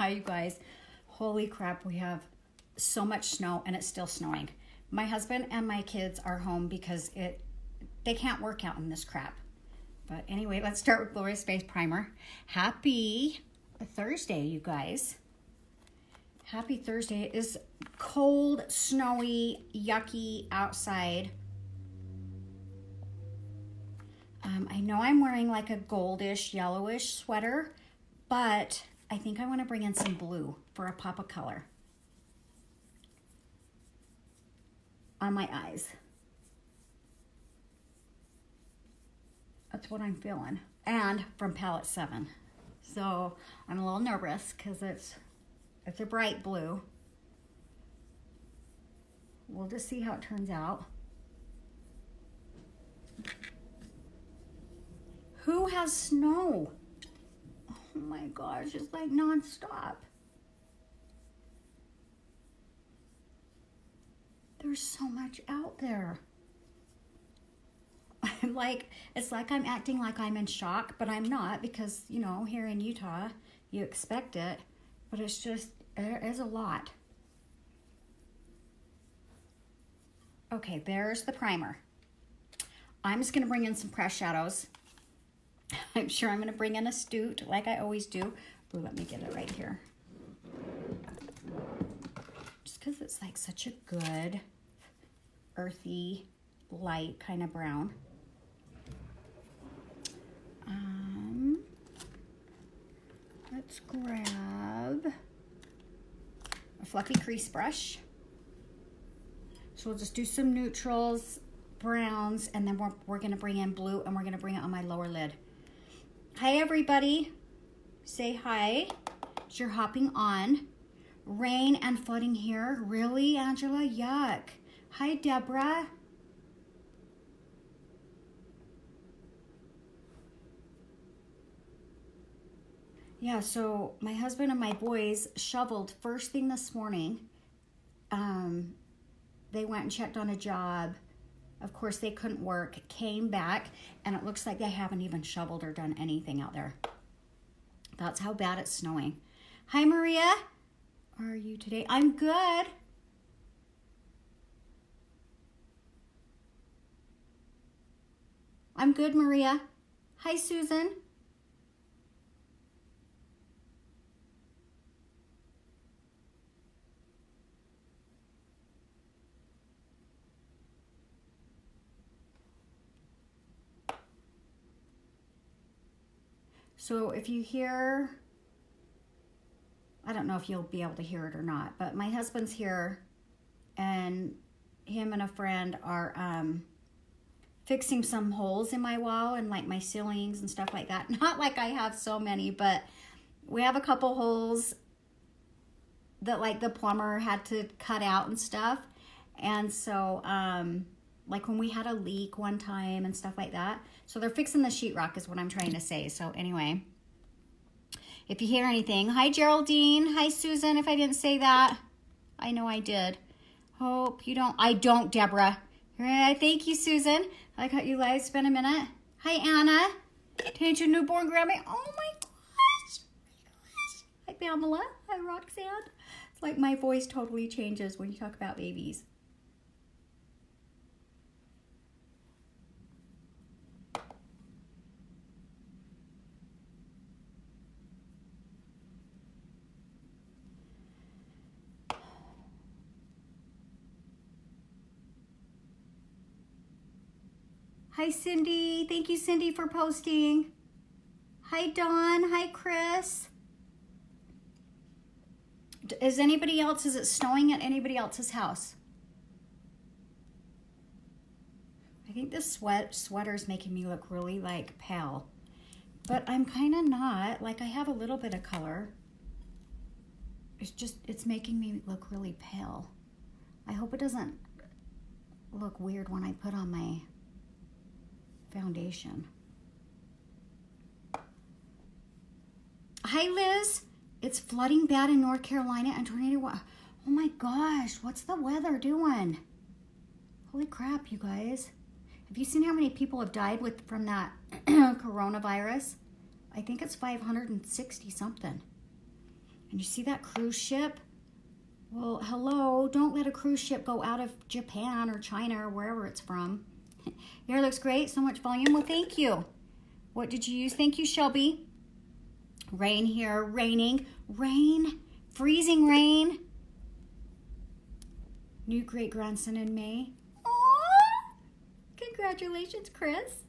Hi, you guys. Holy crap, we have so much snow and it's still snowing. My husband and my kids are home because they can't work out in this crap. But anyway, let's start with Glorious Face Primer. Happy Thursday, you guys. Happy Thursday. It is cold, snowy, yucky outside. I know I'm wearing like a goldish, yellowish sweater, but I think I want to bring in some blue for a pop of color on my eyes. That's what I'm feeling. And from palette 7. So I'm a little nervous because it's a bright blue. We'll just see how it turns out. Who has snow? Oh my gosh, it's like nonstop. There's so much out there. It's like I'm acting like I'm in shock, but I'm not because, you know, here in Utah, you expect it, but it's just, there is a lot. Okay, there's the primer. I'm just gonna bring in some pressed shadows. I'm sure I'm gonna bring in Astute like I always do. Ooh, let me get it right here. Just because it's like such a good, earthy, light kind of brown. Let's grab a fluffy crease brush. So we'll just do some neutrals, browns, and then we're gonna bring in blue and we're gonna bring it on my lower lid. Hi everybody, say hi as you're hopping on. Rain and flooding here, really Angela? Yuck. Hi Deborah. Yeah, so my husband and my boys shoveled first thing this morning. They went and checked on a job. Of course, they couldn't work, came back, and it looks like they haven't even shoveled or done anything out there. That's how bad it's snowing. Hi, Maria. How are you today? I'm good. I'm good, Maria. Hi, Susan. So if you hear, I don't know if you'll be able to hear it or not, but my husband's here and him and a friend are fixing some holes in my wall and like my ceilings and stuff like that. Not like I have so many, but we have a couple holes that like the plumber had to cut out and stuff. And so like when we had a leak one time and stuff like that. So they're fixing the sheetrock is what I'm trying to say. So anyway, if you hear anything, hi Geraldine, hi Susan, if I didn't say that. I know I did. Hope you don't, I don't, Deborah. Thank you, Susan. I got you live, spend a minute. Hi Anna, today's your newborn Grammy. Oh my gosh. Hi Pamela, hi Roxanne. It's like my voice totally changes when you talk about babies. Hi, Cindy. Thank you, Cindy, for posting. Hi, Dawn. Hi, Chris. Is it snowing at anybody else's house? I think this sweater's making me look really, like, pale. But I'm kind of not. Like, I have a little bit of color. It's making me look really pale. I hope it doesn't look weird when I put on my foundation. Hi Liz, it's flooding bad in North Carolina and tornado. Oh my gosh, what's the weather doing? Holy crap, you guys. Have you seen how many people have died from that coronavirus? I think it's 560 something. And you see that cruise ship? Well, hello, don't let a cruise ship go out of Japan or China or wherever it's from. Your hair looks great, so much volume. Well, thank you. What did you use? Thank you, Shelby. Rain here, raining. Rain, freezing rain. New great-grandson in May. Aww! Congratulations, Chris.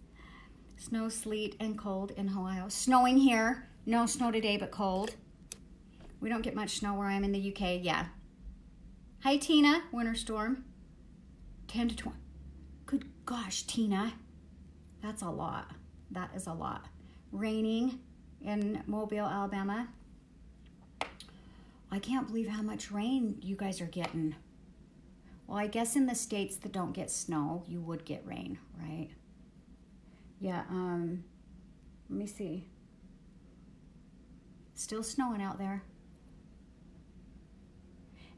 Snow, sleet, and cold in Ohio. Snowing here. No snow today, but cold. We don't get much snow where I'm in the UK. Yeah. Hi, Tina. Winter storm. 10 to 20. Good gosh, Tina. That's a lot. That is a lot. Raining in Mobile, Alabama. I can't believe how much rain you guys are getting. Well, I guess in the states that don't get snow, you would get rain, right? Yeah, let me see. Still snowing out there.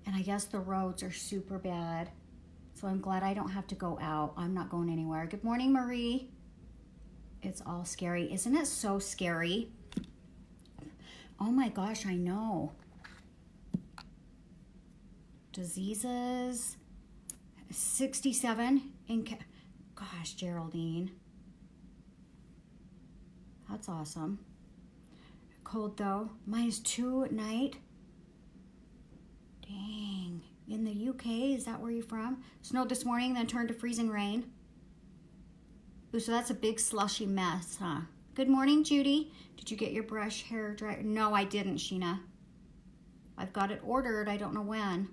And I guess the roads are super bad. So I'm glad I don't have to go out. I'm not going anywhere. Good morning, Marie. It's all scary. Isn't it so scary? Oh my gosh, I know. Diseases. 67 in... Gosh, Geraldine. That's awesome. Cold though. -2 at night. Dang. In the UK, is that where you're from? Snowed this morning, then turned to freezing rain. Ooh, so that's a big slushy mess, huh? Good morning, Judy. Did you get your brush hair dry? No, I didn't, Sheena. I've got it ordered. I don't know when.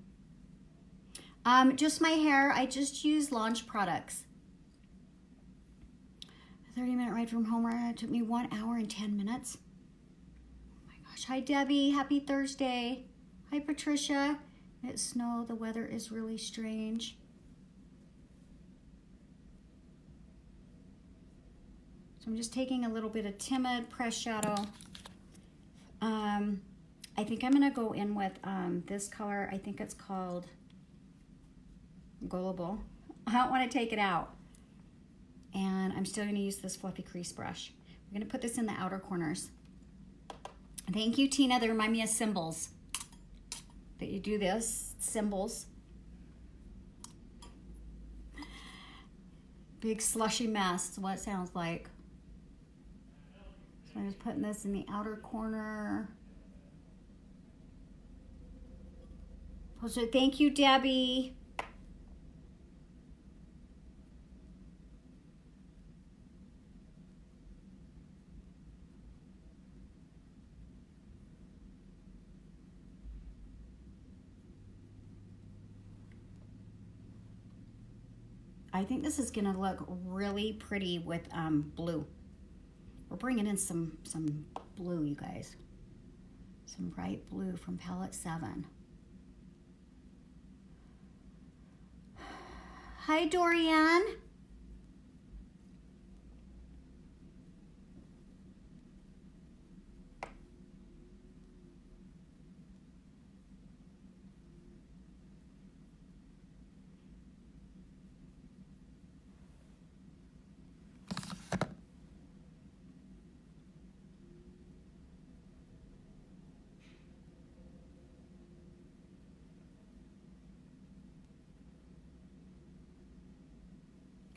Just my hair. I just use Launch products. A 30-minute ride from home. It took me 1 hour and 10 minutes. Oh my gosh. Hi, Debbie. Happy Thursday. Hi, Patricia. It snowed. The weather is really strange. So I'm just taking a little bit of Timid Press Shadow. I think I'm going to go in with this color. I think it's called Gullible. I don't want to take it out. And I'm still going to use this fluffy crease brush. I'm going to put this in the outer corners. Thank you, Tina. They remind me of symbols. That you do this, symbols. Big slushy mess is what it sounds like. So I'm just putting this in the outer corner. So thank you, Debbie. I think this is gonna look really pretty with blue. We're bringing in some blue, you guys. Some bright blue from palette 7. Hi, Dorian.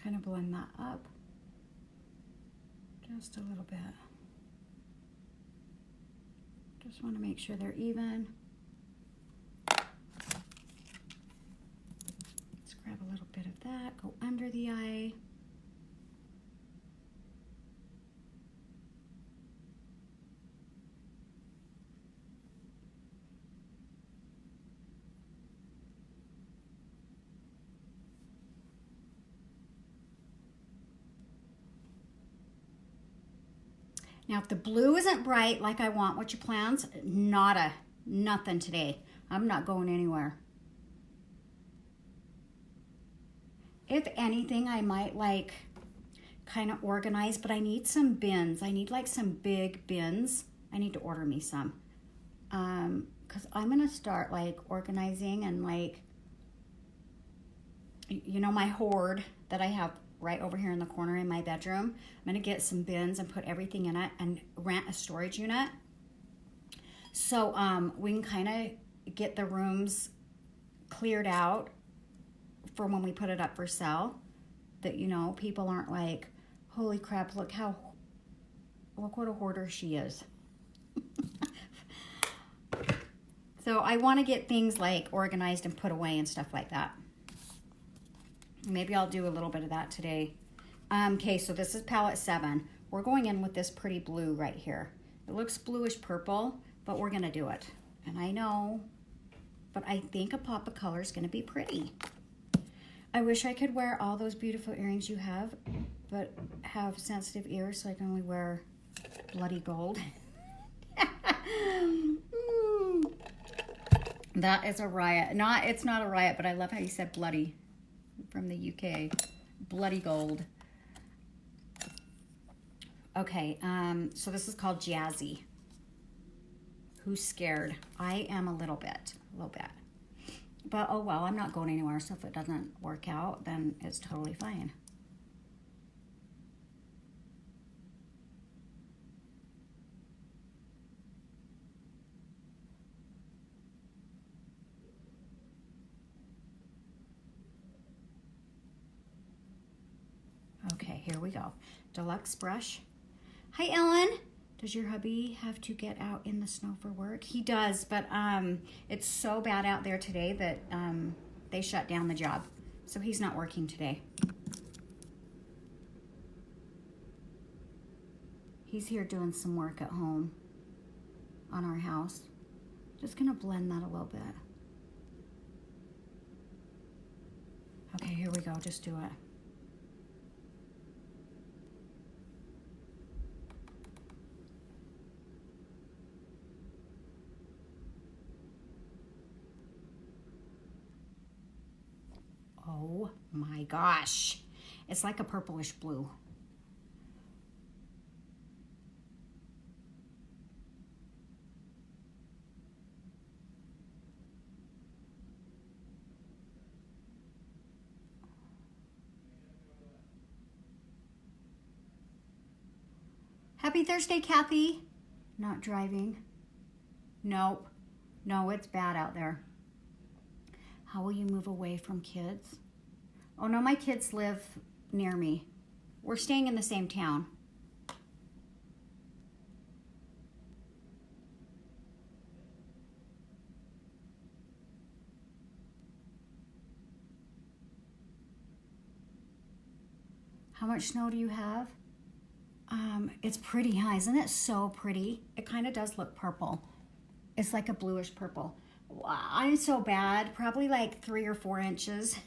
Kind of blend that up just a little bit. Just want to make sure they're even. Let's grab a little bit of that, go under the eye. Now, if the blue isn't bright like I want, what's your plans? Nada, nothing today. I'm not going anywhere. If anything, I might like kind of organize, but I need some bins. I need like some big bins. I need to order me some. Because I'm going to start like organizing and like, you know, my hoard that I have right over here in the corner in my bedroom. I'm going to get some bins and put everything in it and rent a storage unit So we can kind of get the rooms cleared out for when we put it up for sale. That, you know, people aren't like, holy crap, look what a hoarder she is. So I want to get things like organized and put away and stuff like that. Maybe I'll do a little bit of that today. Okay, so this is palette 7. We're going in with this pretty blue right here. It looks bluish purple, but we're going to do it. And I know, but I think a pop of color is going to be pretty. I wish I could wear all those beautiful earrings you have, but have sensitive ears, so I can only wear bloody gold. That is a riot. It's not a riot, but I love how you said bloody from the UK. Bloody gold. Okay, so this is called Jazzy. Who's scared? I am a little bit. But oh well, I'm not going anywhere, so if it doesn't work out, then it's totally fine. Okay, here we go. Deluxe brush. Hi, Ellen. Does your hubby have to get out in the snow for work? He does, but it's so bad out there today that they shut down the job. So he's not working today. He's here doing some work at home on our house. Just gonna blend that a little bit. Okay, here we go. Just do it. Oh my gosh. It's like a purplish blue. Happy Thursday, Kathy. Not driving. Nope. No, it's bad out there. How will you move away from kids? Oh no, my kids live near me. We're staying in the same town. How much snow do you have? It's pretty, huh? Isn't it so pretty? It kind of does look purple. It's like a bluish purple. I'm so bad, probably like 3 or 4 inches.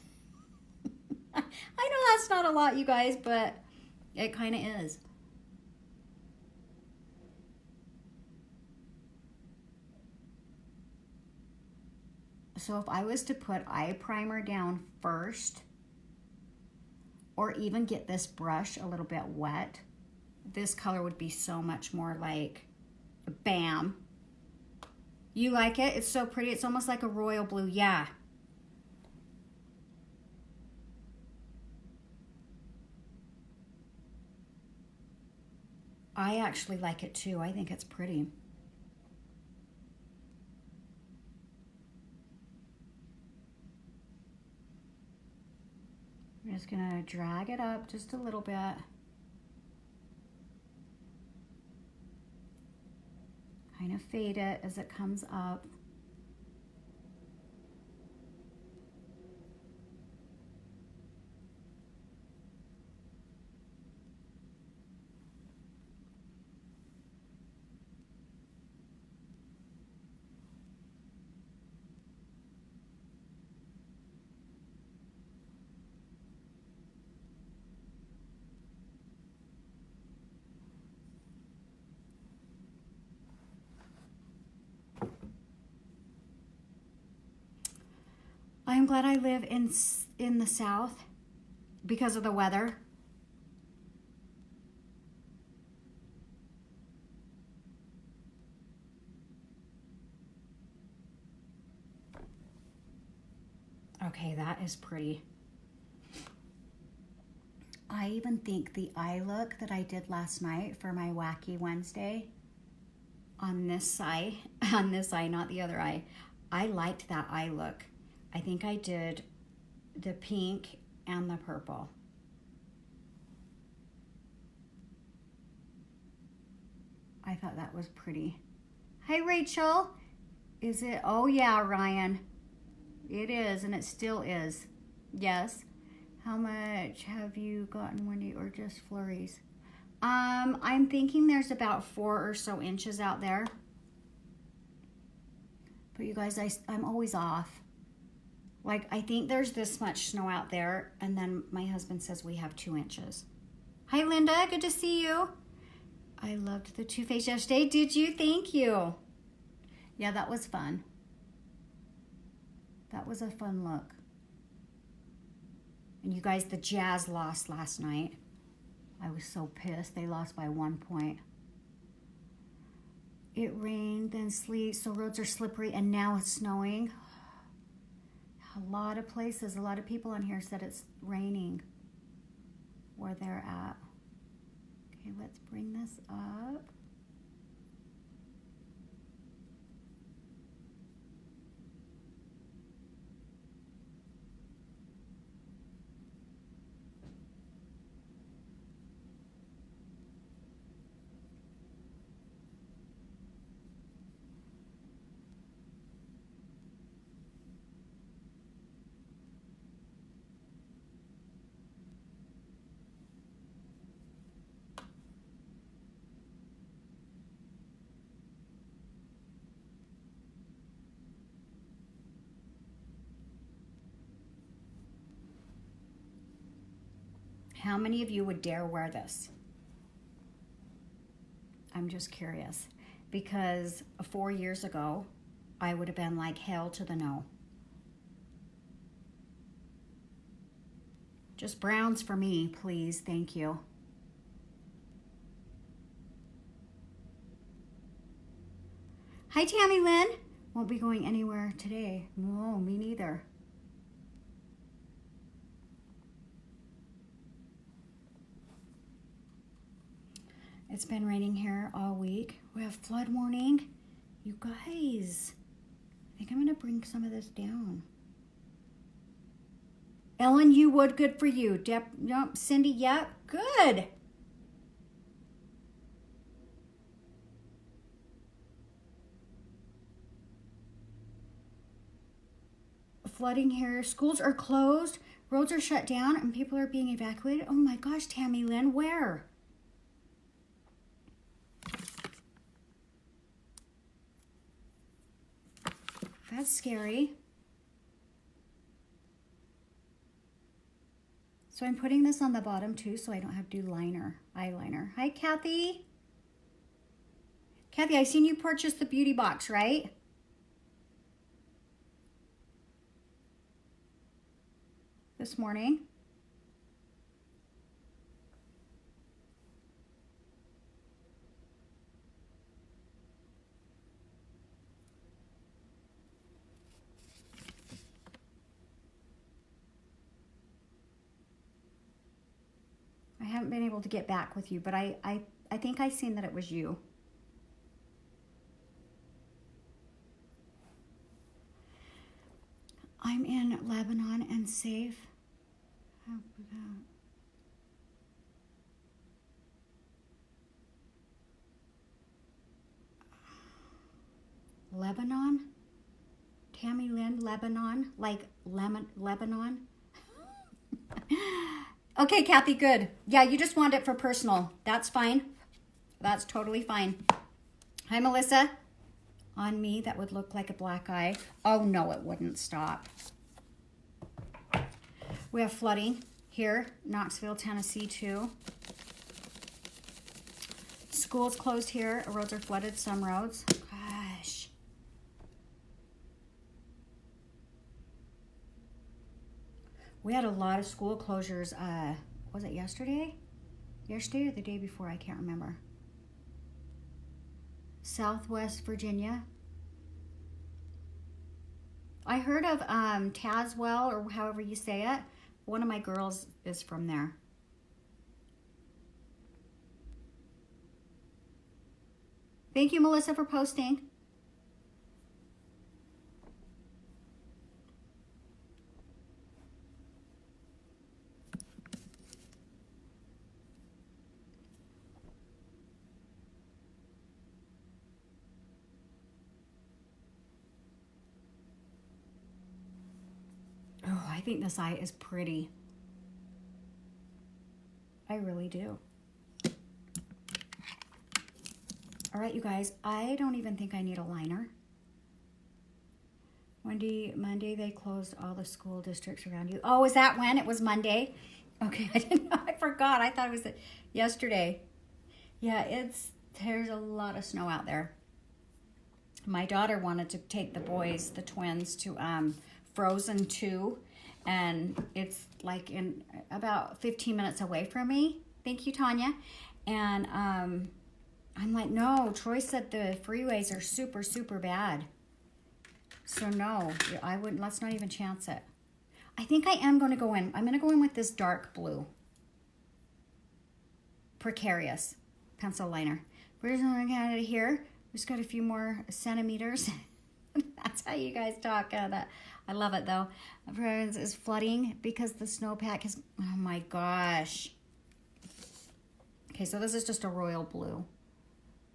I know that's not a lot, you guys, but it kind of is. So if I was to put eye primer down first, or even get this brush a little bit wet, this color would be so much more like bam. You like it? It's so pretty. It's almost like a royal blue. Yeah. I actually like it too. I think it's pretty. I'm just gonna drag it up just a little bit. Kind of fade it as it comes up. I'm glad I live in the South because of the weather. Okay, that is pretty. I even think the eye look that I did last night for my Wacky Wednesday, on this eye, not the other eye. I liked that eye look. I think I did the pink and the purple. I thought that was pretty. Hi, Rachel. Is it? Oh, yeah, Ryan. It is, and it still is. Yes. How much have you gotten, Wendy, or just flurries? I'm thinking there's about 4 or so inches out there. But you guys, I'm always off. Like, I think there's this much snow out there, and then my husband says we have 2 inches. Hi, Linda. Good to see you. I loved the Too Faced yesterday. Did you? Thank you. Yeah, that was fun. That was a fun look. And you guys, the Jazz lost last night. I was so pissed. They lost by 1 point. It rained, then sleet, so roads are slippery, and now it's snowing. A lot of places, a lot of people on here said it's raining where they're at. Okay, let's bring this up. How many of you would dare wear this? I'm just curious. Because 4 years ago, I would have been like hell to the no. Just browns for me, please. Thank you. Hi, Tammy Lynn. Won't be going anywhere today. No, me neither. It's been raining here all week. We have flood warning. You guys, I think I'm gonna bring some of this down. Ellen, you would, good for you. Nope, Cindy, yep, good. Flooding here. Schools are closed. Roads are shut down and people are being evacuated. Oh my gosh, Tammy Lynn, where? That's scary. So I'm putting this on the bottom too so I don't have to do eyeliner. Hi, Kathy. Kathy, I seen you purchase the beauty box, right? This morning. I haven't been able to get back with you, but I think I seen that it was you. I'm in Lebanon and safe. How about Lebanon? Tammy Lynn, Lebanon? Like Lebanon? Okay, Kathy, good. Yeah, you just want it for personal. That's fine. That's totally fine. Hi, Melissa. On me, that would look like a black eye. Oh, no, it wouldn't. Stop. We have flooding here, Knoxville, Tennessee, too. Schools closed here. Roads are flooded, some roads. Gosh. We had a lot of school closures. Was it yesterday? Yesterday or the day before? I can't remember. Southwest Virginia. I heard of Tazewell, or however you say it. One of my girls is from there. Thank you, Melissa, for posting. Oh, I think this eye is pretty. I really do. All right, you guys, I don't even think I need a liner. Monday they closed all the school districts around you. Oh, is that when? It was Monday? Okay, I didn't know. I forgot. I thought it was yesterday. Yeah, there's a lot of snow out there. My daughter wanted to take the boys, the twins, to Frozen 2, and it's like in about 15 minutes away from me. Thank you, Tanya. And I'm like, no, Troy said the freeways are super, super bad. So no, I wouldn't, let's not even chance it. I think I am going to go in. I'm going to go in with this dark blue. Precarious pencil liner. We're just going to get out of here. We just got a few more centimeters. That's how you guys talk. I love it though. Friends is flooding because the snowpack is, oh my gosh. Okay, so this is just a royal blue.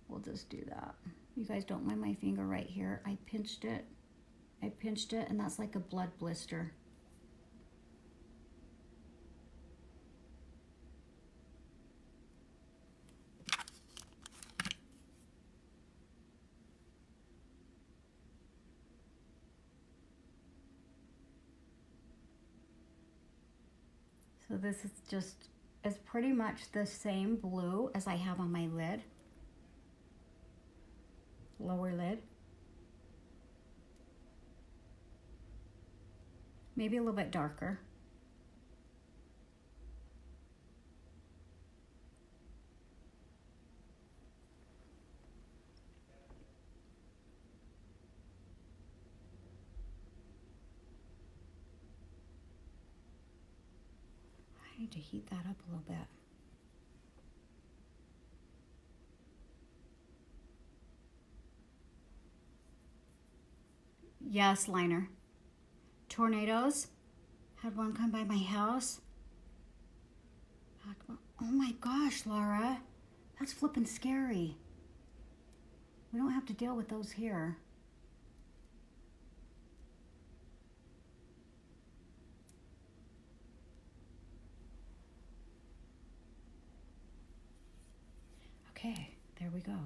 We'll just do that. You guys don't mind my finger right here. I pinched it, and that's like a blood blister. So this is it's pretty much the same blue as I have on my lid. Lower lid. Maybe a little bit darker. I need to heat that up a little bit. Yes, liner. Tornadoes. Had one come by my house. Oh my gosh, Laura. That's flippin' scary. We don't have to deal with those here. Okay, there we go.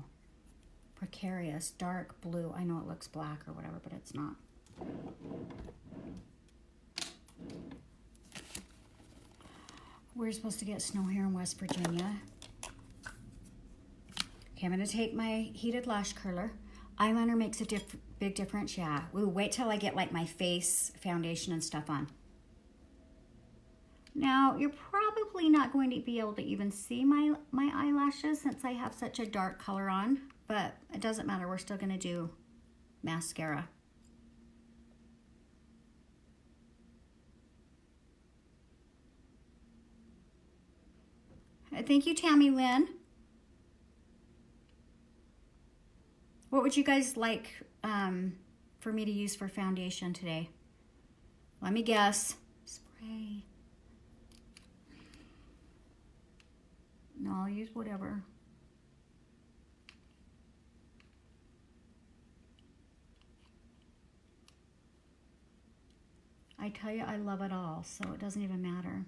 Precarious, dark blue. I know it looks black or whatever, but it's not. We're supposed to get snow here in West Virginia. Okay, I'm going to take my heated lash curler. Eyeliner makes a big difference, yeah. Ooh, wait till I get like my face foundation and stuff on. Now, you're probably not going to be able to even see my eyelashes since I have such a dark color on, but it doesn't matter. We're still going to do mascara. Thank you, Tammy Lynn. What would you guys like for me to use for foundation today? Let me guess. Spray. No, I'll use whatever. I tell you, I love it all, so it doesn't even matter.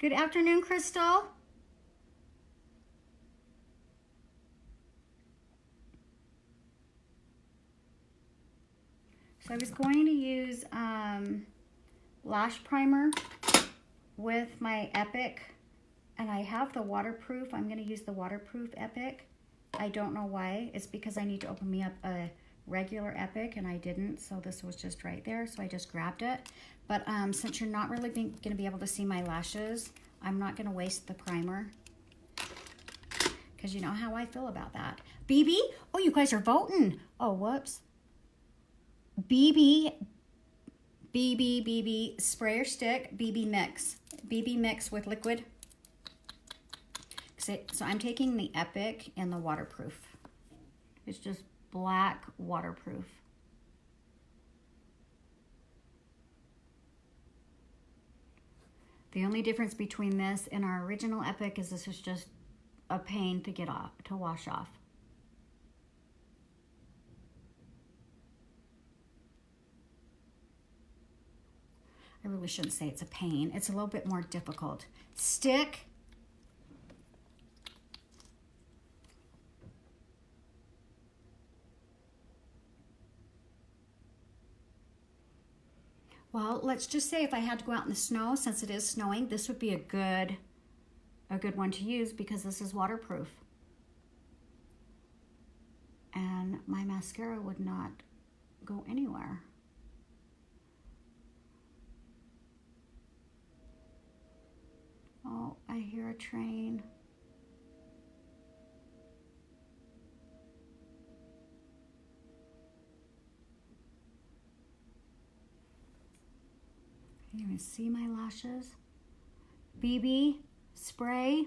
Good afternoon, Crystal. So I was going to use lash primer with my Epic, and I have the waterproof. I'm going to use the waterproof Epic. I don't know why. It's because I need to open me up a regular Epic, and I didn't, so this was just right there, so I just grabbed it. But since you're not really going to be able to see my lashes, I'm not going to waste the primer, because you know how I feel about that. BB? Oh, you guys are voting. Oh, whoops. BB spray or stick, BB mix with liquid. So I'm taking the Epic and the waterproof. It's just black waterproof. The only difference between this and our original Epic is this is just a pain to get off, to wash off. I really shouldn't say it's a pain. It's a little bit more difficult. Stick. Well, let's just say if I had to go out in the snow, since it is snowing, this would be a good one to use because this is waterproof. And my mascara would not go anywhere. Oh, I hear a train. Can you even see my lashes? BB spray.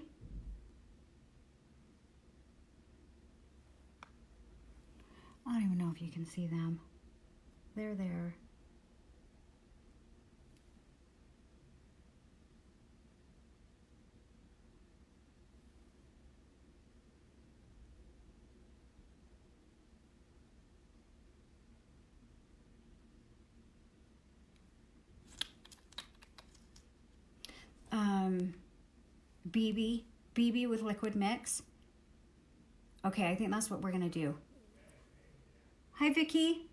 I don't even know if you can see them. They're there. BB with liquid mix. Okay, I think that's what we're gonna do. Hi, Vicky.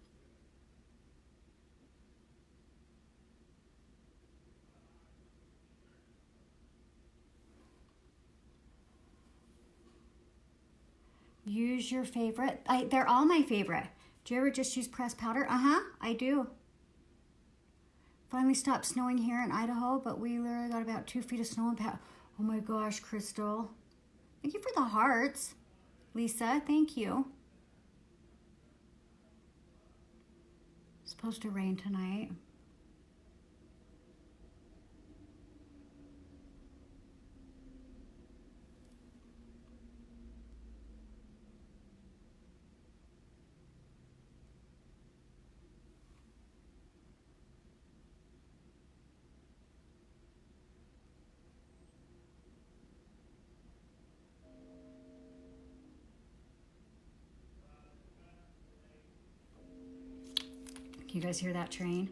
Use your favorite. They're all my favorite. Do you ever just use pressed powder? I do. Finally stopped snowing here in Idaho, but we literally got about 2 feet of snow and powder. Oh my gosh, Crystal. Thank you for the hearts. Lisa, thank you. It's supposed to rain tonight. Can you guys hear that train?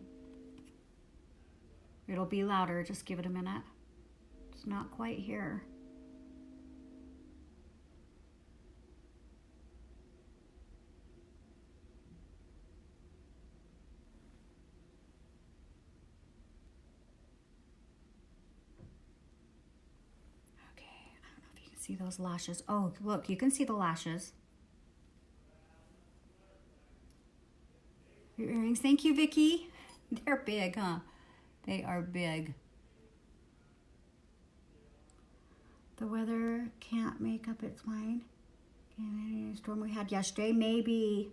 It'll be louder, just give it a minute. It's not quite here. Okay, I don't know if you can see those lashes. Oh, look, you can see the lashes. Your earrings, thank you, Vicky. They're big, huh? They are big. The weather can't make up its mind. Any storm we had yesterday, maybe.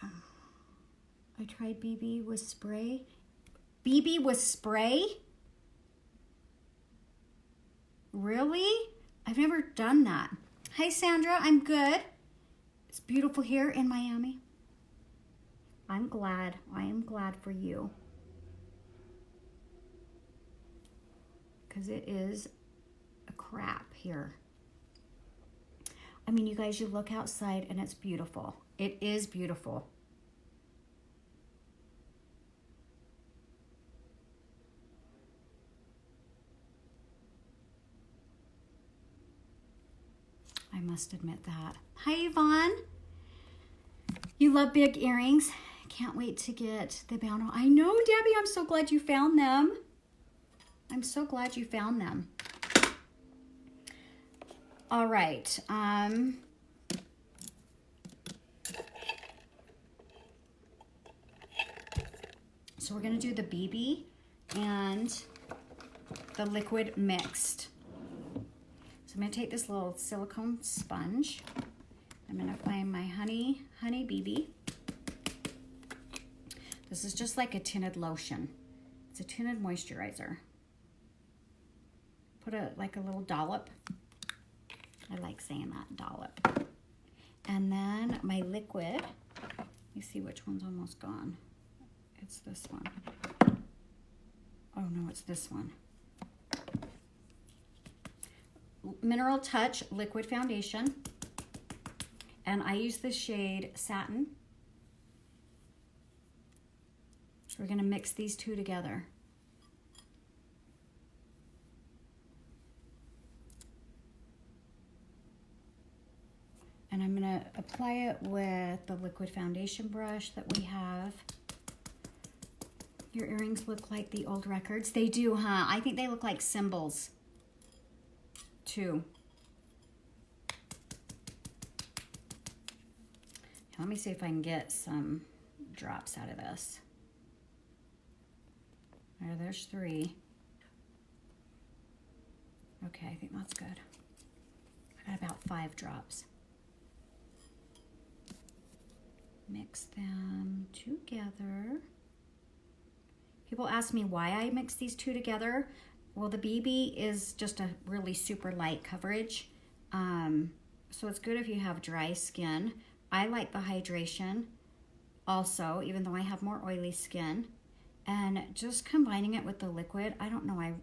I tried BB with spray. BB with spray? Really? I've never done that. Hi, Sandra, I'm good. It's beautiful here in Miami. I'm glad. I am glad for you. Because it is a crap here. I mean, you guys, you look outside and it's beautiful. It is beautiful. I must admit that. Hi, Yvonne. You love big earrings. Can't wait to get the bound. I know, Debbie. I'm so glad you found them. I'm so glad you found them. All right. So we're going to do the BB and the liquid mixed. So I'm going to take this little silicone sponge. I'm going to find my honey BB. This is just like a tinted lotion. It's a tinted moisturizer. Put like a little dollop. I like saying that, dollop. And then my liquid. Let me see which one's almost gone. It's this one. Oh no, it's this one. Mineral Touch Liquid Foundation. And I use the shade Satin. We're going to mix these two together. And I'm going to apply it with the liquid foundation brush that we have. Your earrings look like the old records. They do, huh? I think they look like cymbals, too. Let me see if I can get some drops out of this. There's 3. Okay, I think that's good. I got about 5 drops. Mix them together. People ask me why I mix these two together. Well, the BB is just a really super light coverage. So it's good if you have dry skin. I like the hydration also, even though I have more oily skin. And just combining it with the liquid, I don't know, I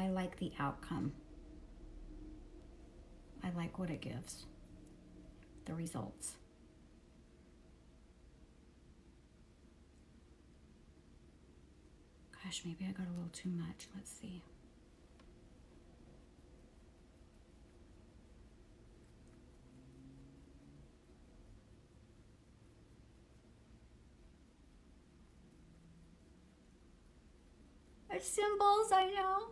like the outcome. I like what it gives, the results. Gosh, maybe I got a little too much. Let's see. Symbols, I know.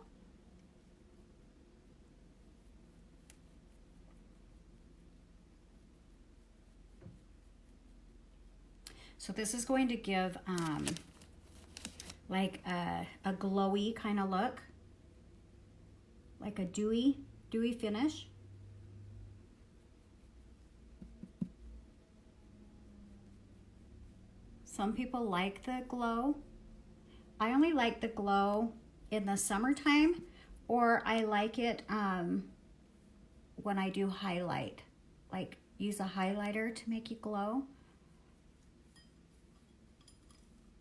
So this is going to give like a glowy kind of look, like a dewy finish. Some people like the glow. I only like the glow in the summertime, or I like it when I do highlight, like use a highlighter to make you glow.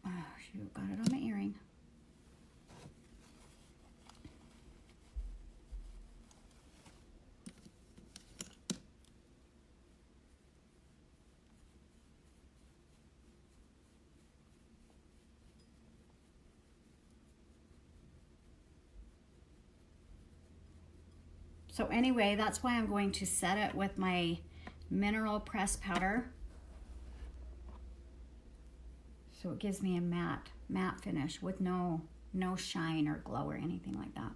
Oh shoot, got it on my earring. So anyway, that's why I'm going to set it with my mineral press powder. So it gives me a matte finish with no shine or glow or anything like that.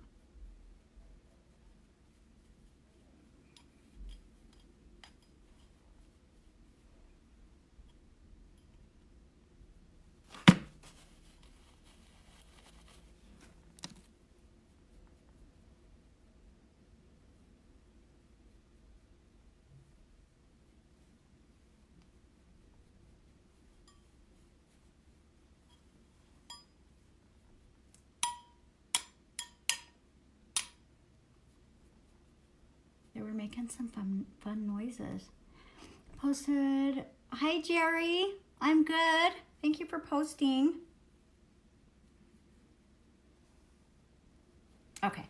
They were making some fun noises. Posted, hi Jerry, I'm good. Thank you for posting. Okay.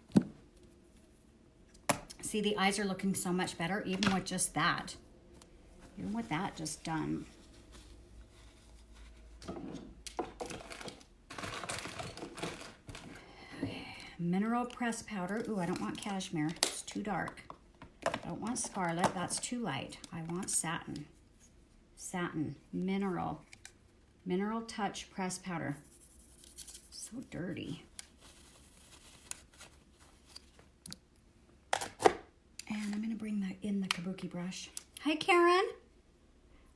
See, the eyes are looking so much better, even with just that. Even with that just done. Okay. Mineral press powder. Ooh, I don't want cashmere. It's too dark. I don't want scarlet. That's too light. I want satin. Satin. Mineral Touch press powder. So dirty. And I'm going to bring in the kabuki brush. Hi, Karen.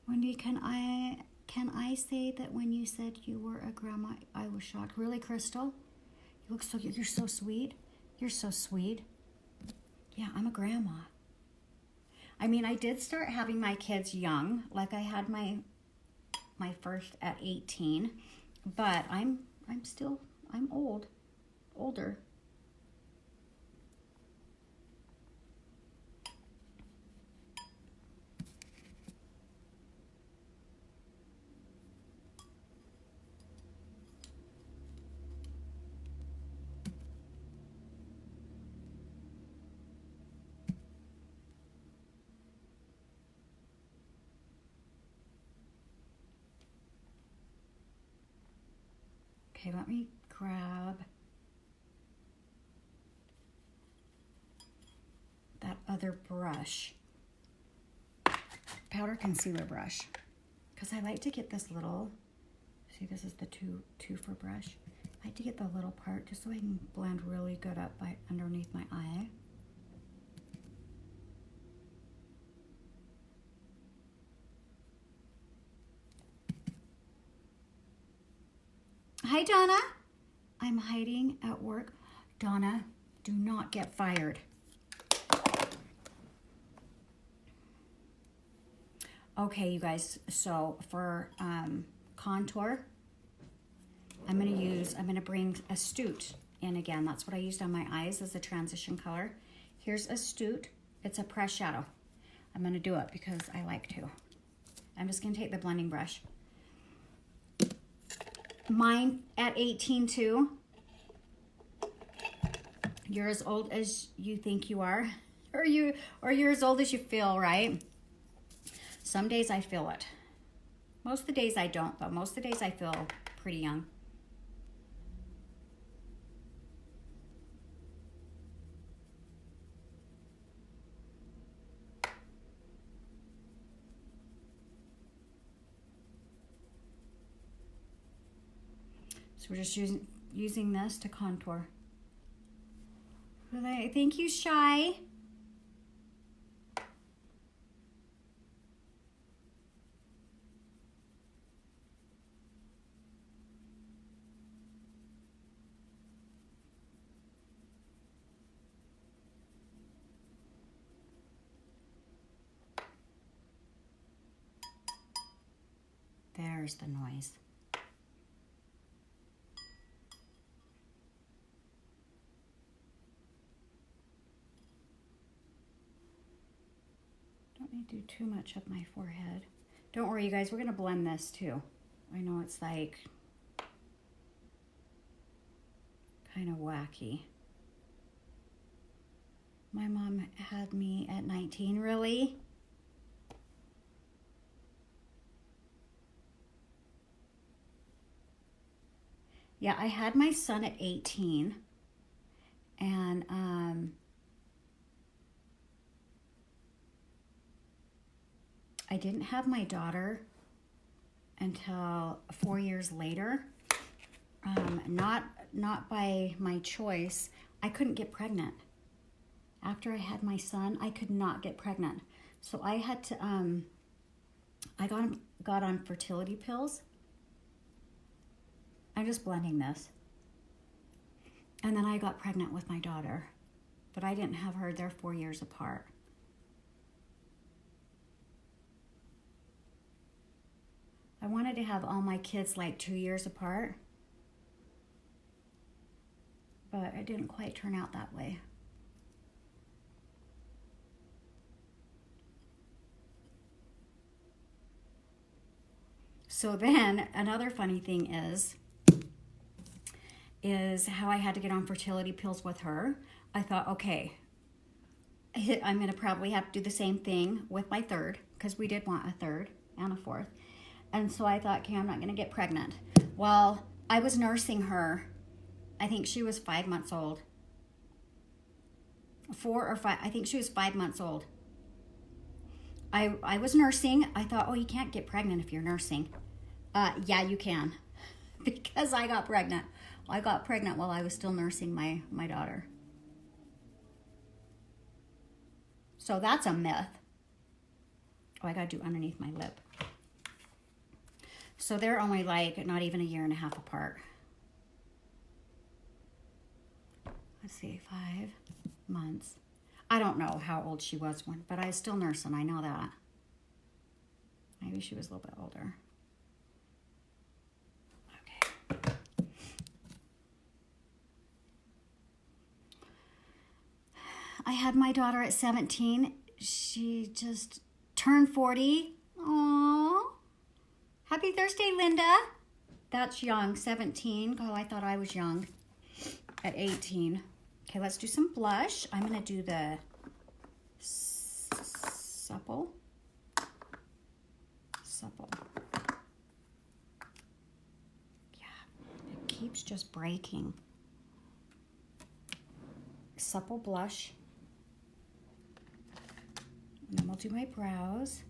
Wendy, can I say that when you said you were a grandma, I was shocked. Really, Crystal? You're so sweet. You're so sweet. Yeah, I'm a grandma. I mean, I did start having my kids young. Like I had my first at 18, but I'm older. Okay, let me grab that other brush, powder concealer brush, because I like to get this little, see this is the two for brush. I like to get the little part just so I can blend really good up by underneath my eye. Hi, Donna. I'm hiding at work. Donna, do not get fired. Okay, you guys, so for contour, I'm gonna bring Astute in again. That's what I used on my eyes as a transition color. Here's Astute. It's a press shadow. I'm gonna do it because I like to. I'm just gonna take the blending brush. Mine at 18 too. You're as old as you think you are, or you're as old as you feel, right? Some days I feel it. Most of the days I don't, but most of the days I feel pretty young. So we're just using this to contour. Thank you, Shy. There's the noise. Don't need to do too much of my forehead. Don't worry, you guys, we're gonna blend this too. I know it's like kind of wacky. My mom had me at 19, really? Yeah, I had my son at 18, and I didn't have my daughter until 4 years later. Not by my choice. I couldn't get pregnant. After I had my son, I could not get pregnant. So I had to, I got on fertility pills. I'm just blending this. And then I got pregnant with my daughter. But I didn't have her, they're 4 years apart. I wanted to have all my kids like 2 years apart. But it didn't quite turn out that way. So then another funny thing is how I had to get on fertility pills with her. I thought, okay, I'm going to probably have to do the same thing with my third, because we did want a third and a fourth. And so I thought, okay, I'm not going to get pregnant. Well, I was nursing her. I think she was 5 months old. 4 or 5, I think she was 5 months old. I was nursing. I thought, oh, you can't get pregnant if you're nursing. Yeah, you can. Because I got pregnant. I got pregnant while I was still nursing my daughter. So that's a myth. Oh, I got to do underneath my lip. So they're only like not even a year and a half apart. Let's see, 5 months. I don't know how old she was when, but I was still nursing. I know that. Maybe she was a little bit older. Okay. I had my daughter at 17. She just turned 40. Aww. Happy Thursday, Linda. That's young, 17. Oh, I thought I was young at 18. Okay, let's do some blush. I'm going to do the Supple. Yeah, it keeps it's just breaking. Supple blush. And then we'll do my brows.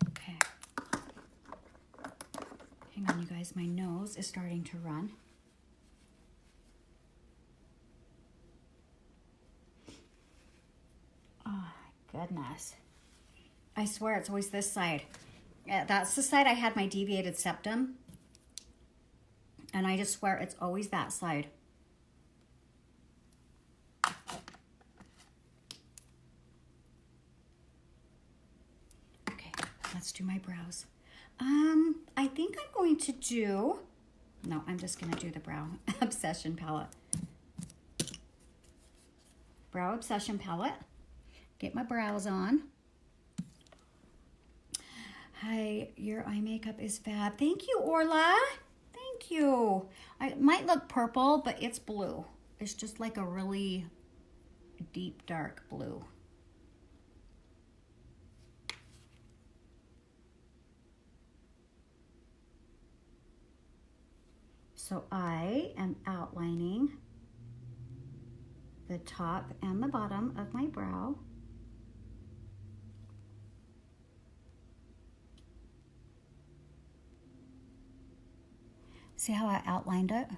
Okay. Hang on, you guys. My nose is starting to run. Oh, goodness. I swear it's always this side. Yeah, that's the side I had my deviated septum. And I just swear it's always that side. Okay, let's do my brows. I think I'm going to do... No, I'm just going to do the Brow Obsession palette. Brow Obsession palette. Get my brows on. Hi, your eye makeup is fab. Thank you, Orla. Thank you. It might look purple, but it's blue. It's just like a really deep, dark blue. So I am outlining the top and the bottom of my brow. See how I outlined it?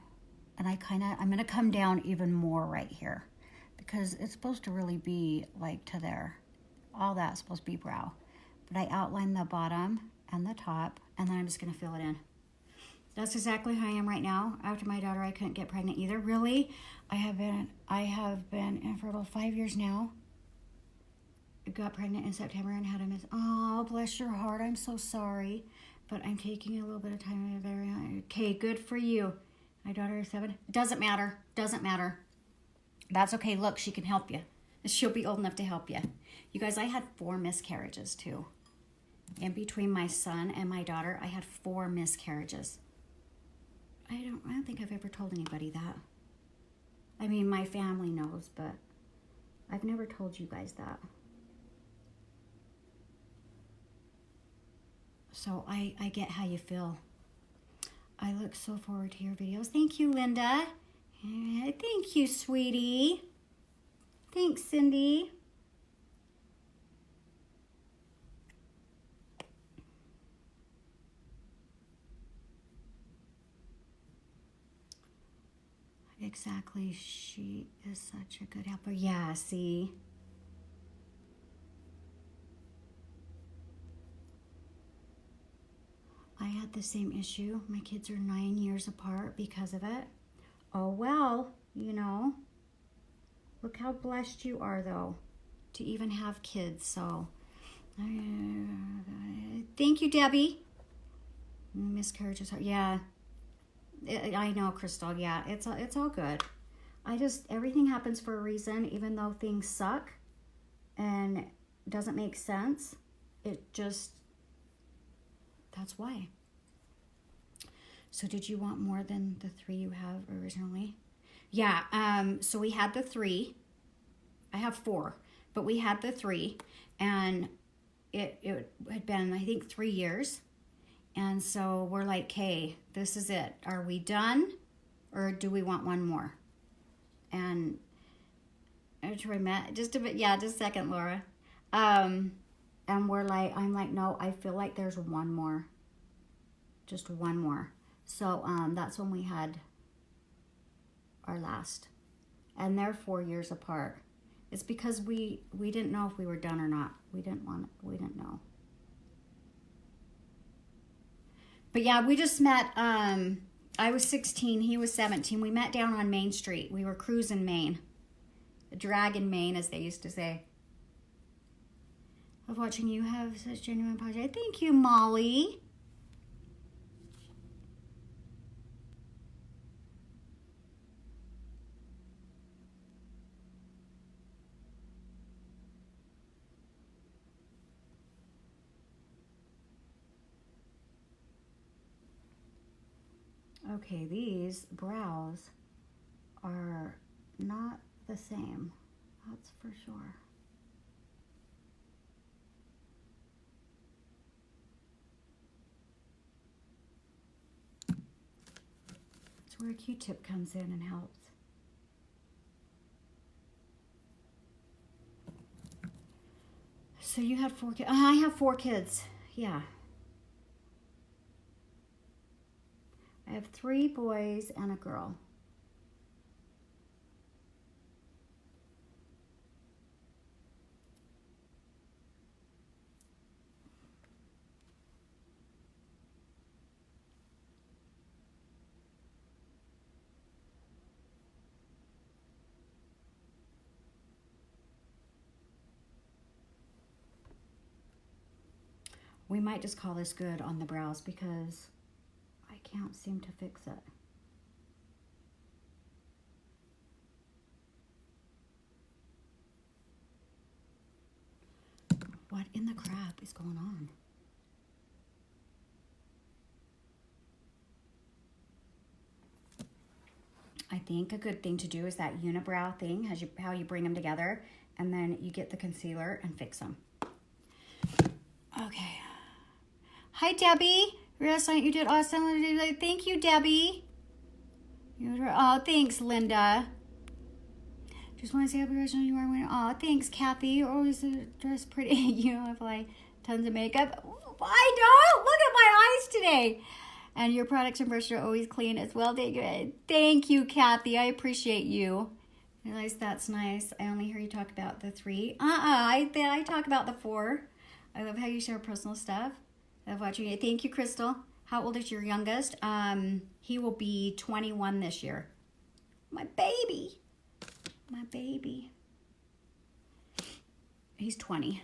And I'm gonna come down even more right here because it's supposed to really be like to there. All that's supposed to be brow. But I outlined the bottom and the top, and then I'm just gonna fill it in. That's exactly how I am right now. After my daughter, I couldn't get pregnant either. Really, I have been infertile 5 years now. I got pregnant in September and had a miss. Oh, bless your heart. I'm so sorry. But I'm taking a little bit of time. Okay, good for you. My daughter is 7. Doesn't matter. Doesn't matter. That's okay. Look, she can help you. She'll be old enough to help you. You guys, I had 4 miscarriages too. In between my son and my daughter, I had 4 miscarriages. I don't think I've ever told anybody that. I mean, my family knows, but I've never told you guys that. So I get how you feel. I look so forward to your videos. Thank you, Linda. Thank you, sweetie. Thanks, Cindy. Exactly. She is such a good helper. Yeah, see? I had the same issue. My kids are 9 years apart because of it. Oh, well, you know. Look how blessed you are, though, to even have kids. So, thank you, Debbie. Miscarriages. Yeah. I know, Crystal. Yeah, it's all good. Everything happens for a reason, even though things suck and doesn't make sense. That's why. So did you want more than the 3 you have originally? Yeah, so we had the 3. I have 4, but we had the 3, and it had been, I think, 3 years. And so we're like, okay, this is it. Are we done? Or do we want one more? And Troy met just a bit, just a second, Laura. And I'm like, no, I feel like there's one more. Just one more. So that's when we had our last. And they're 4 years apart. It's because we didn't know if we were done or not. We didn't know. But yeah, we just met, I was 16, he was 17. We met down on Main Street. We were cruising Maine. Dragon Maine, as they used to say. Of watching you have such genuine positive. Thank you, Molly. Okay, these brows are not the same. That's for sure. It's where a Q-tip comes in and helps. So you had 4 kids. I have 4 kids. Yeah. I have 3 boys and a girl. We might just call this good on the brows because I can't seem to fix it. What in the crap is going on? I think a good thing to do is that unibrow thing, how you bring them together, and then you get the concealer and fix them. Okay. Hi, Debbie. Last night you did awesome. Thank you, Debbie. Oh, thanks, Linda. Just want to say happy birthday. You are winning. Oh, thanks, Kathy. You're always dressed pretty. You don't apply tons of makeup. I don't. Look at my eyes today. And your products and brushes are always clean as well. Thank you, Kathy. I appreciate you. I realize that's nice. I only hear you talk about the 3. I talk about the 4. I love how you share personal stuff. I love watching it. Thank you, Crystal. How old is your youngest? He will be 21 this year. My baby. My baby. He's 20.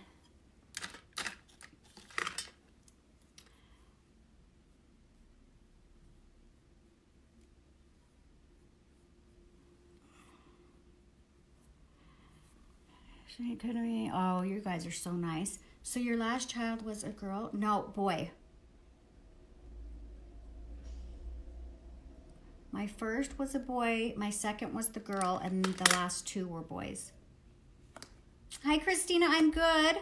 Oh, you guys are so nice. So your last child was a girl? No, boy. My first was a boy, my second was the girl, and the last 2 were boys. Hi, Christina, I'm good.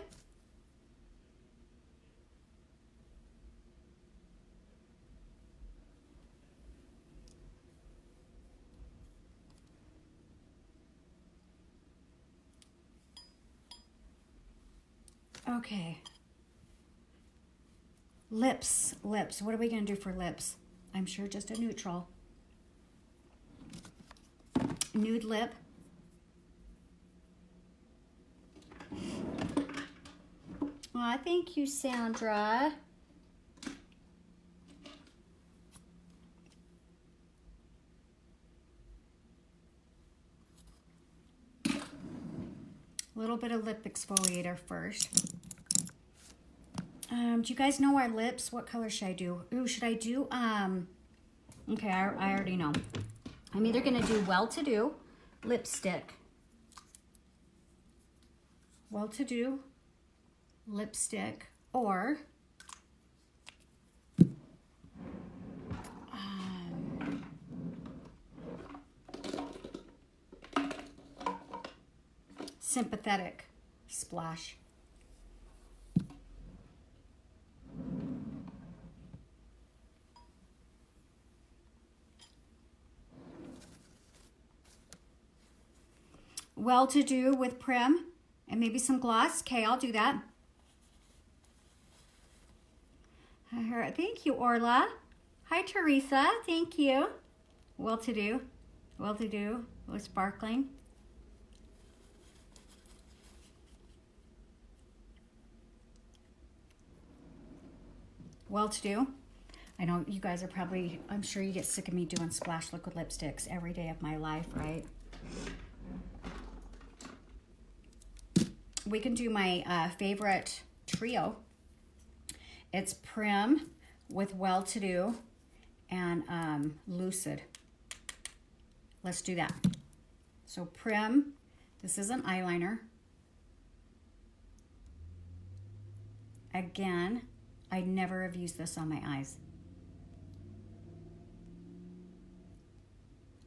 Okay. Lips. What are we going to do for lips? I'm sure just a neutral. Nude lip. Aw, thank you, Sandra. A little bit of lip exfoliator first. Do you guys know our lips? What color should I do? Ooh, should I do, okay, I already know. I'm either going to do Well-To-Do lipstick. Well-To-Do lipstick, or Sympathetic Splash. Well-To-Do with Prim and maybe some gloss. Okay, I'll do that. Thank you, Orla. Hi, Teresa. Thank you. Well-To-Do. Well-To-Do with sparkling. Well-To-Do. I know you guys are probably, I'm sure you get sick of me doing Splash liquid lipsticks every day of my life, right? We can do my favorite trio. It's Prim with Well-To-Do and Lucid. Let's do that. So Prim, this is an eyeliner. Again, I never have used this on my eyes.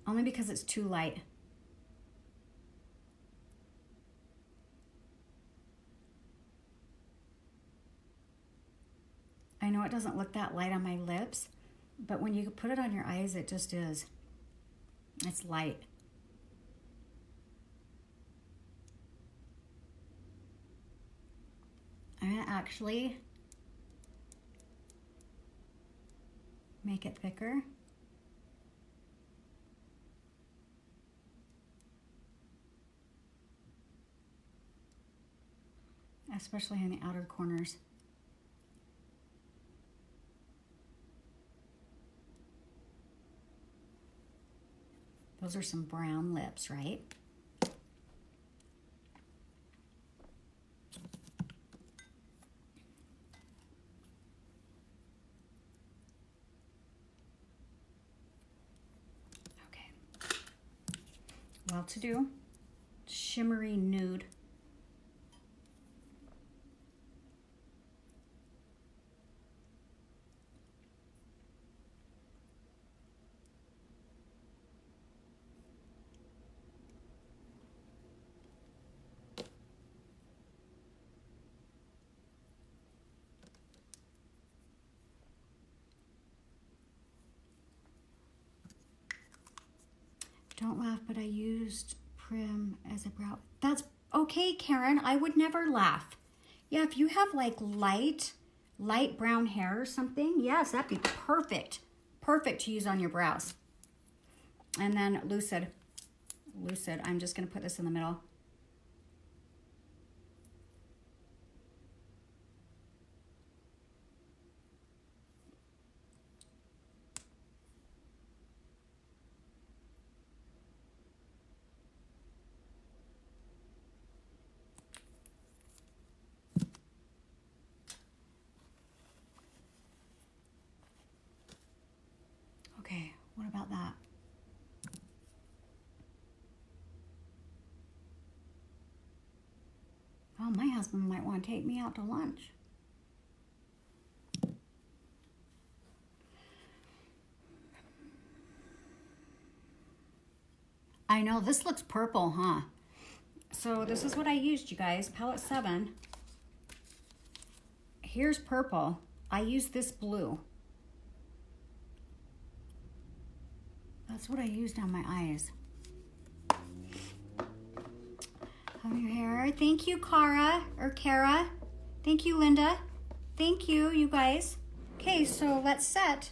only because it's too light. I know it doesn't look that light on my lips, but when you put it on your eyes, it just is. It's light. I'm gonna actually make it thicker. Especially in the outer corners. Those are some brown lips, right? Okay. Well to do. Shimmery nude. Don't laugh, but I used Prim as a brow. That's okay, Karen. I would never laugh. Yeah, if you have like light brown hair or something, yes, that'd be perfect. Perfect to use on your brows. And then Lucid. I'm just going to put this in the middle. Okay, what about that? Oh, my husband might want to take me out to lunch. I know, this looks purple, huh? So this is what I used, you guys. Palette 7. Here's purple. I used this blue. That's what I used on my eyes. On your hair. Thank you, Kara. Thank you, Linda. Thank you, you guys. Okay, so let's set.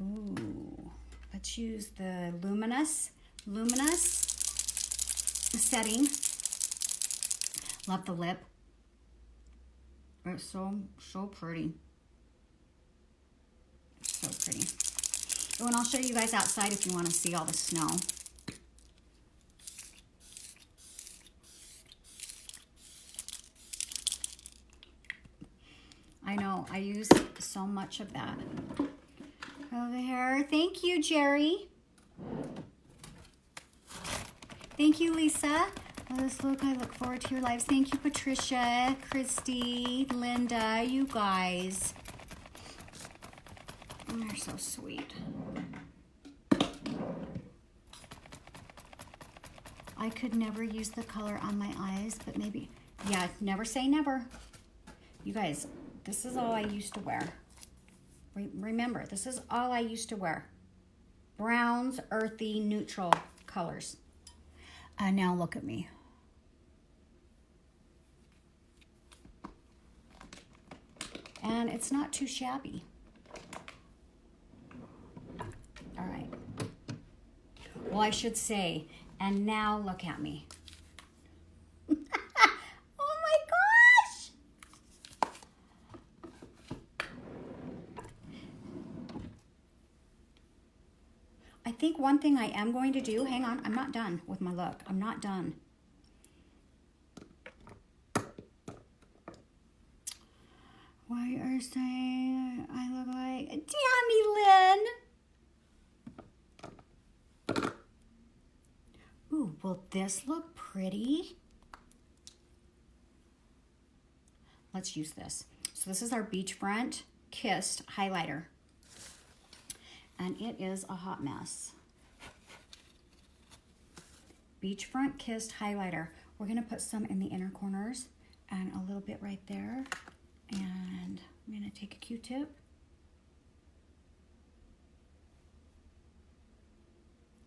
Ooh, let's use the luminous setting. Love the lip. It's so pretty. So pretty. Oh, and I'll show you guys outside if you want to see all the snow. I know, I use so much of that. Over here. Thank you, Jerry. Thank you, Lisa. Let's look. I look forward to your lives. Thank you, Patricia, Christy, Linda, you guys. They're so sweet. I could never use the color on my eyes, but maybe. Yeah, never say never. You guys, this is all I used to wear. Remember, this is all I used to wear. Browns, earthy, neutral colors. And now look at me. And it's not too shabby. All right. Well, I should say, and now look at me. Oh my gosh! I think one thing I am going to do, hang on, I'm not done with my look. I'm not done. Why are you saying I look like Tammy Lynn? Ooh, will this look pretty? Let's use this. So this is our Beachfront Kissed highlighter. And it is a hot mess. Beachfront Kissed highlighter. We're gonna put some in the inner corners and a little bit right there. And I'm gonna take a Q-tip.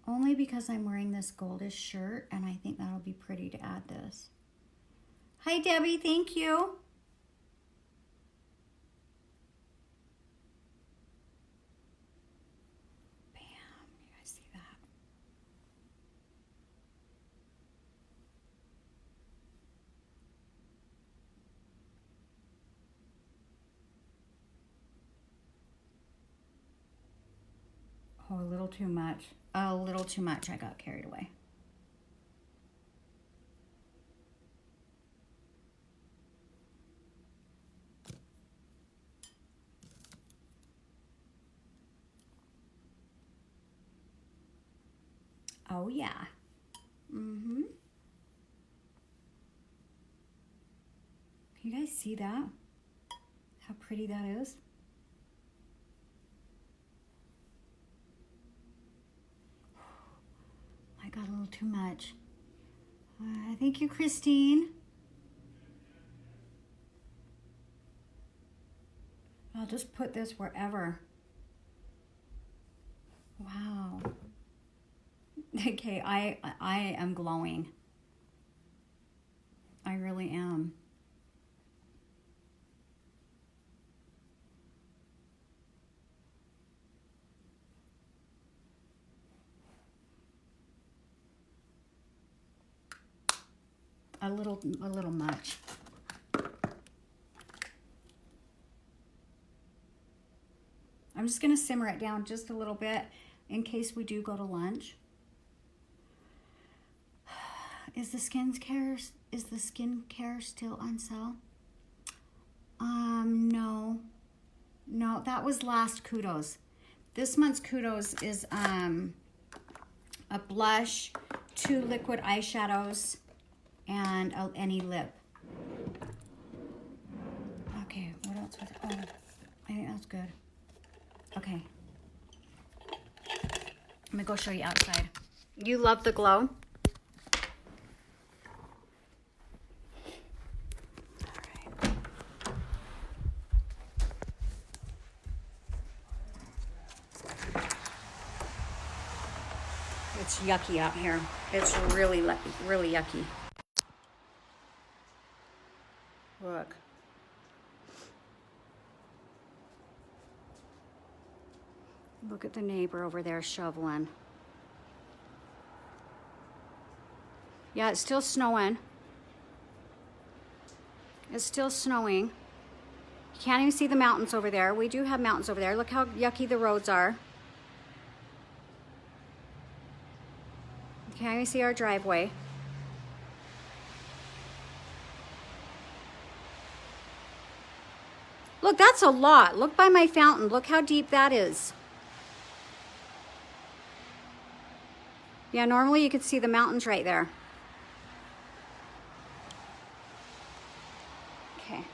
Only because I'm wearing this goldish shirt and I think that'll be pretty to add this. Hi Debbie, thank you. Bam, you guys see that? Oh, a little too much. A little too much. I got carried away. Oh, yeah. Mm-hmm. Can you guys see that? How pretty that is? I got a little too much. Thank you, Christine. I'll just put this wherever. Wow. Okay, I am glowing. I really am. A little much. I'm just gonna simmer it down just a little bit in case we do go to lunch. Is the skincare still on sale? No, that was last kudos. This month's kudos is a blush, 2 liquid eyeshadows, and any lip. Okay, what else was it? Oh, I think that's good. Okay. I'm gonna go show you outside. You love the glow? It's yucky out here. It's really yucky. Look. Look at the neighbor over there shoveling. Yeah, it's still snowing. It's still snowing. You can't even see the mountains over there. We do have mountains over there. Look how yucky the roads are. You can't even see our driveway. Look, that's a lot. Look by my fountain. Look how deep that is. Yeah, normally you could see the mountains right there. Okay.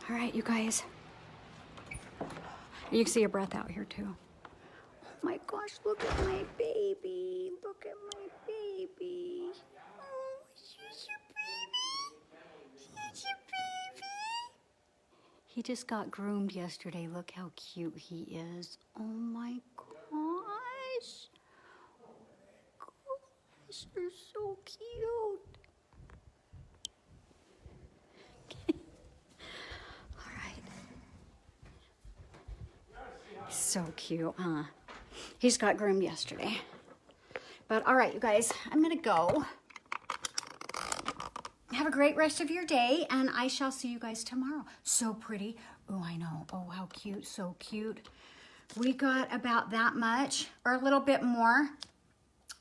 All right, you guys. You can see your breath out here too. Oh my gosh, look at my baby. Look at my baby. Oh, here's your baby. Here's your baby. He just got groomed yesterday. Look how cute he is. Oh my gosh. Gosh, you're so cute. All right. So cute, huh? He just got groomed yesterday. But all right, you guys, I'm gonna go. Have a great rest of your day, and I shall see you guys tomorrow. So pretty. Oh, I know. Oh, how cute. So cute. We got about that much, or a little bit more.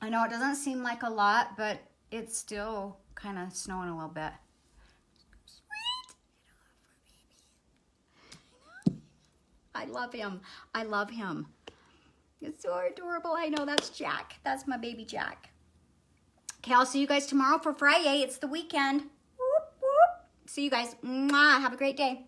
I know it doesn't seem like a lot, but it's still kind of snowing a little bit. Sweet. I love him. I love him. It's so adorable. I know, that's Jack. That's my baby Jack. Okay, I'll see you guys tomorrow for Friday. It's the weekend. Whoop, whoop. See you guys. Mwah. Have a great day.